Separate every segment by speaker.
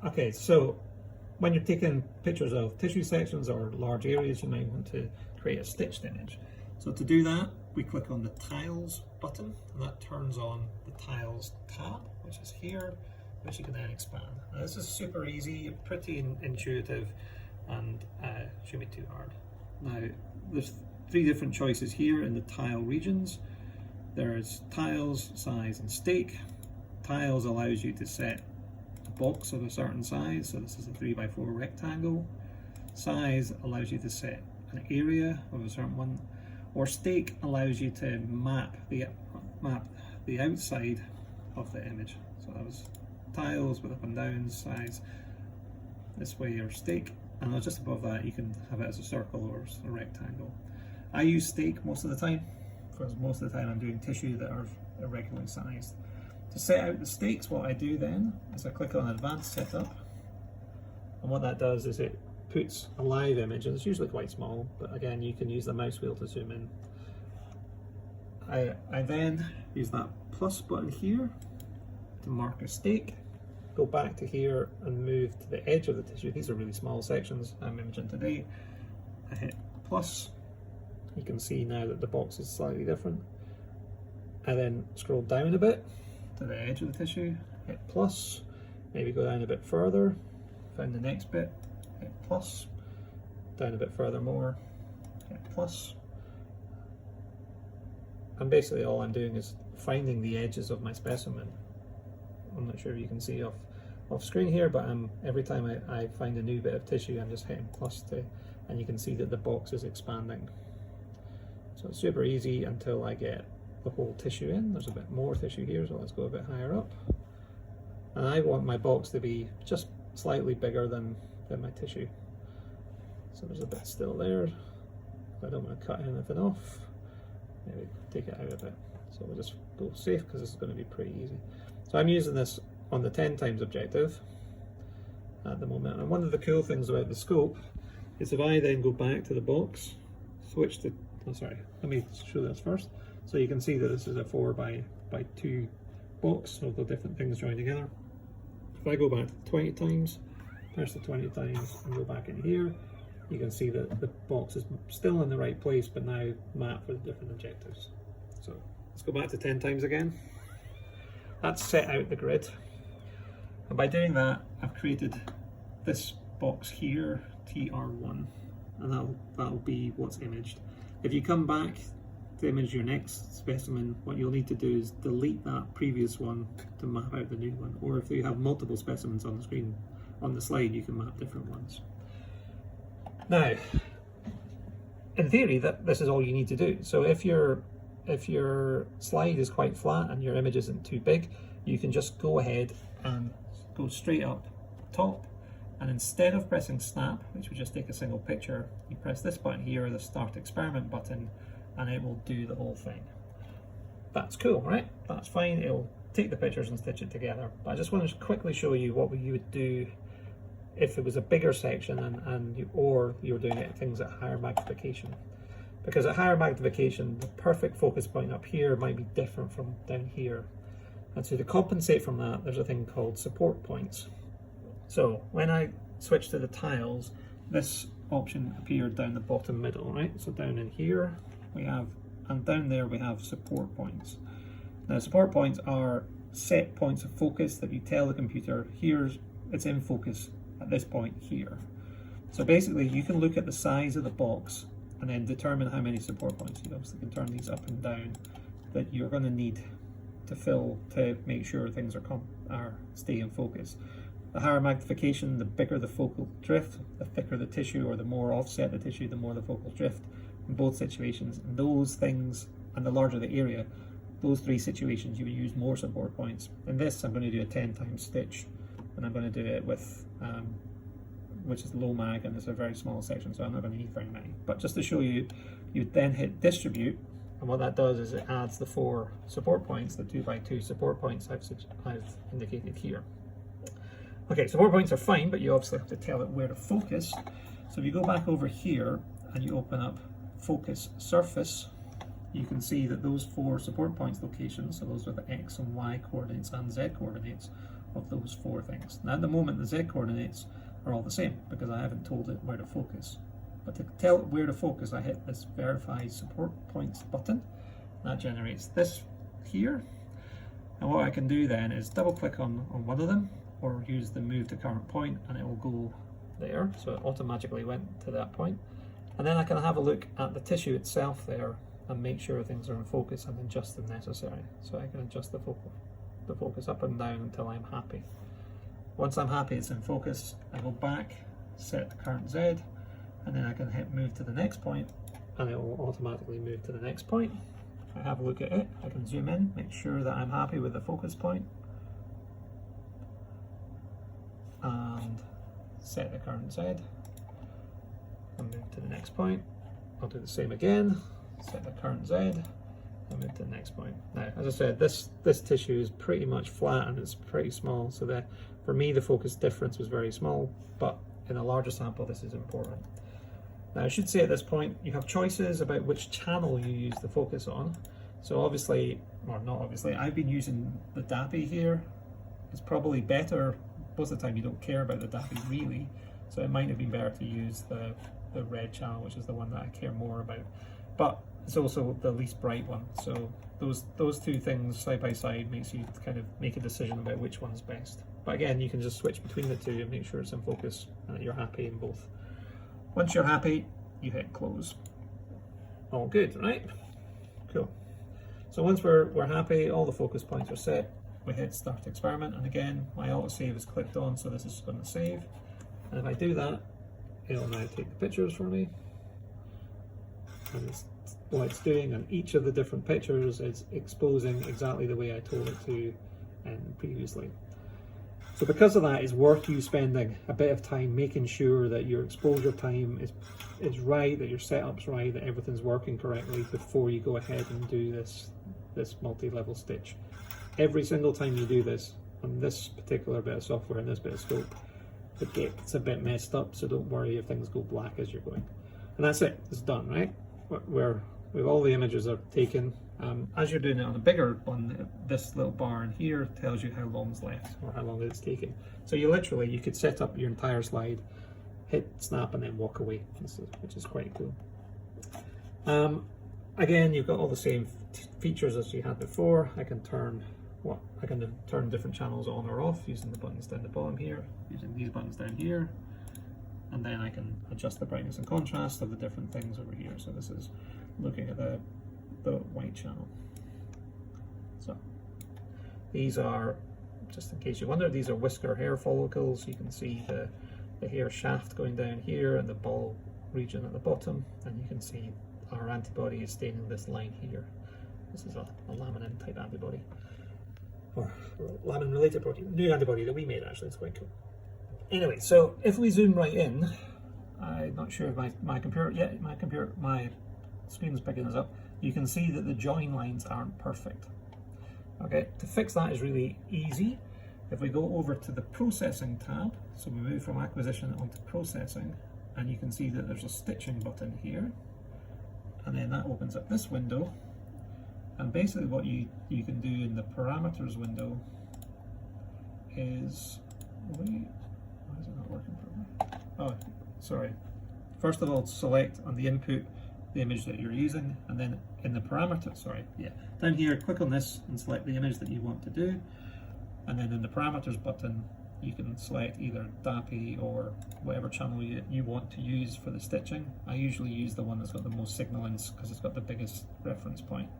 Speaker 1: Okay, so when you're taking pictures of tissue sections or large areas, you might want to create a stitched image. So to do that, we click on the Tiles button, and that turns on the Tiles tab, which is here, which you can then expand. Now, this is super easy, pretty intuitive, and shouldn't be too hard. Now, there's three different choices here in the tile regions. There's Tiles, Size, and Stake. Tiles allows you to set a box of a certain size, so this is a 3x4 rectangle. Size allows you to set an area of a certain one, or Stake allows you to map the outside of the image. So that was Tiles with up and down, Size this way, or Stake, and just above that you can have it as a circle or a rectangle. I use Stake most of the time, because most of the time I'm doing tissue that are irregularly sized. To set out the stakes, what I do then is I click on Advanced Setup, and what that does is it puts a live image, and it's usually quite small, but again you can use the mouse wheel to zoom in. I then use that plus button here to mark a stake, go back to here and move to the edge of the tissue. These are really small sections I'm imaging today. I hit plus, you can see now that the box is slightly different. I then scroll down a bit to the edge of the tissue, hit plus, maybe go down a bit further, find the next bit, hit plus, down a bit further more, hit plus. And basically all I'm doing is finding the edges of my specimen. I'm not sure if you can see off screen here, but every time I find a new bit of tissue, I'm just hitting plus and you can see that the box is expanding. So it's super easy until I get the whole tissue in. There's a bit more tissue here, so let's go a bit higher up. And I want my box to be just slightly bigger than my tissue. So there's a bit still there. I don't want to cut anything off. Maybe take it out a bit. So we'll just go safe because this is going to be pretty easy. So I'm using this on the 10 times objective at the moment. And one of the cool things about the scope is if I then go back to the box, switch to, let me show this first. So you can see that this is a 4x2 box of the different things joined together. If I go back to 20 times, press the 20 times and go back in here, you can see that the box is still in the right place, but now mapped for the different objectives. So let's go back to 10 times again. That's set out the grid. And by doing that, I've created this box here, TR1, and that'll be what's imaged. If you come back to image your next specimen, what you'll need to do is delete that previous one to map out the new one. Or if you have multiple specimens on the screen, on the slide, you can map different ones. Now, in theory, this is all you need to do. So if your slide is quite flat and your image isn't too big, you can just go ahead and go straight up top, and instead of pressing snap, which would just take a single picture, you press this button here, the start experiment button, and it will do the whole thing. That's cool, right? That's fine. It'll take the pictures and stitch it together. But I just want to quickly show you what you would do if it was a bigger section or you were doing things at higher magnification. Because at higher magnification, the perfect focus point up here might be different from down here. And so to compensate from that, there's a thing called support points. So when I switch to the tiles, this option appeared down the bottom middle, right? So down in here we have, and down there we have support points. Now support points are set points of focus that you tell the computer, it's in focus at this point here. So basically you can look at the size of the box and then determine how many support points. You obviously can turn these up and down that you're going to need to fill to make sure things stay in focus. The higher magnification, the bigger the focal drift, the thicker the tissue, or the more offset the tissue, the more the focal drift in both situations. And those things, and the larger the area, those three situations you would use more support points. In this I'm going to do a 10 times stitch, and I'm going to do it with which is low mag, and it's a very small section, so I'm not going to need very many. But just to show you, you then hit distribute, and what that does is it adds the 4 support points, the 2x2 support points I've indicated here. Okay, support points are fine, but you obviously have to tell it where to focus. So if you go back over here and you open up focus surface, you can see that those 4 support points locations, so those are the X and Y coordinates and Z coordinates, of those 4 things. Now at the moment the Z coordinates are all the same because I haven't told it where to focus. But to tell it where to focus, I hit this Verify Support Points button. That generates this here. And what I can do then is double click on one of them, or use the Move to Current Point, and it will go there. So it automatically went to that point. And then I can have a look at the tissue itself there and make sure things are in focus and adjust them necessary. So I can adjust the focus up and down until I'm happy. Once I'm happy it's in focus, I go back, set the current Z, and then I can hit Move to the next point, and it will automatically move to the next point. If I have a look at it, I can zoom in, make sure that I'm happy with the focus point, and set the current Z, and move to the next point. I'll do the same again, set the current Z, and move to the next point. Now, as I said, this tissue is pretty much flat and it's pretty small, so for me the focus difference was very small, but in a larger sample this is important. Now I should say at this point you have choices about which channel you use the focus on. So obviously, or not obviously, I've been using the DAPI here. It's probably better, most of the time you don't care about the DAPI really, so it might have been better to use the red channel, which is the one that I care more about. But it's also the least bright one, so those 2 things side by side makes you kind of make a decision about which one's best. But again, you can just switch between the 2 and make sure it's in focus and that you're happy in both. Once you're happy, you hit close. All good, right? Cool. So once we're happy, all the focus points are set, we hit Start Experiment, and again, my autosave is clicked on, so this is going to save. And if I do that, it'll now take the pictures for me. And what it's doing on each of the different pictures is exposing exactly the way I told it to previously. So because of that, it's worth you spending a bit of time making sure that your exposure time is right, that your setup's right, that everything's working correctly before you go ahead and do this multi-level stitch. Every single time you do this on this particular bit of software and this bit of scope, it gets a bit messed up, so don't worry if things go black as you're going. And that's it, it's done, right? Where all the images are taken. As you're doing it on a bigger one, this little bar in here tells you how long's left or how long it's taken. So you could set up your entire slide, hit snap, and then walk away, which is quite cool. Again, you've got all the same features as you had before. I can turn different channels on or off using the buttons down the bottom here, using these buttons down here, and then I can adjust the brightness and contrast of the different things over here. So this is looking at the white channel. So these are, just in case you wonder, these are whisker hair follicles. You can see the hair shaft going down here and the ball region at the bottom, and you can see our antibody is staining this line here. This is a laminin type antibody, or laminin related protein, new antibody that we made actually. It's quite cool. Anyway, so if we zoom right in, I'm not sure if my screen's picking this up. You can see that the join lines aren't perfect. Okay, to fix that is really easy. If we go over to the processing tab, so we move from acquisition onto processing, and you can see that there's a stitching button here, and then that opens up this window. And basically what you can do in the parameters window is, why is it not working for me? Oh, sorry. First of all, select on the input the image that you're using, and then in the parameters, down here, click on this and select the image that you want to do, and then in the parameters button you can select either DAPI or whatever channel you want to use for the stitching. I usually use the one that's got the most signalings because it's got the biggest reference point.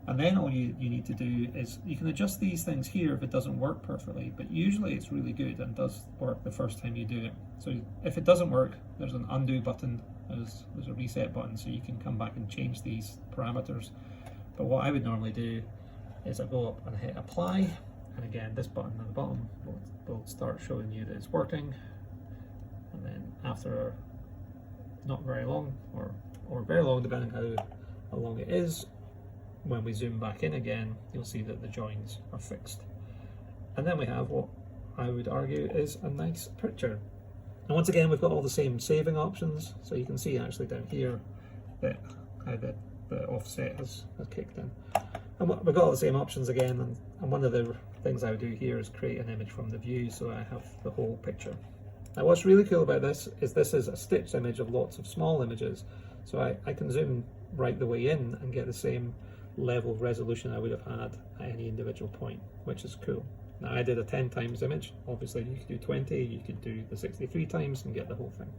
Speaker 1: And then all you need to do is, you can adjust these things here if it doesn't work perfectly, but usually it's really good and does work the first time you do it. So if it doesn't work, there's an undo button, there's a reset button, so you can come back and change these parameters. But what I would normally do is I go up and hit apply, and again this button on the bottom will start showing you that it's working, and then after not very long, or very long depending how long it is, when we zoom back in again, you'll see that the joins are fixed. And then we have what I would argue is a nice picture. And once again, we've got all the same saving options, so you can see actually down here that how the offset has kicked in. And we've got all the same options again, and one of the things I would do here is create an image from the view so I have the whole picture. Now what's really cool about this is a stitched image of lots of small images, so I can zoom right the way in and get the same level of resolution I would have had at any individual point, which is cool. Now I did a 10 times image, obviously you could do 20, you could do the 63 times and get the whole thing.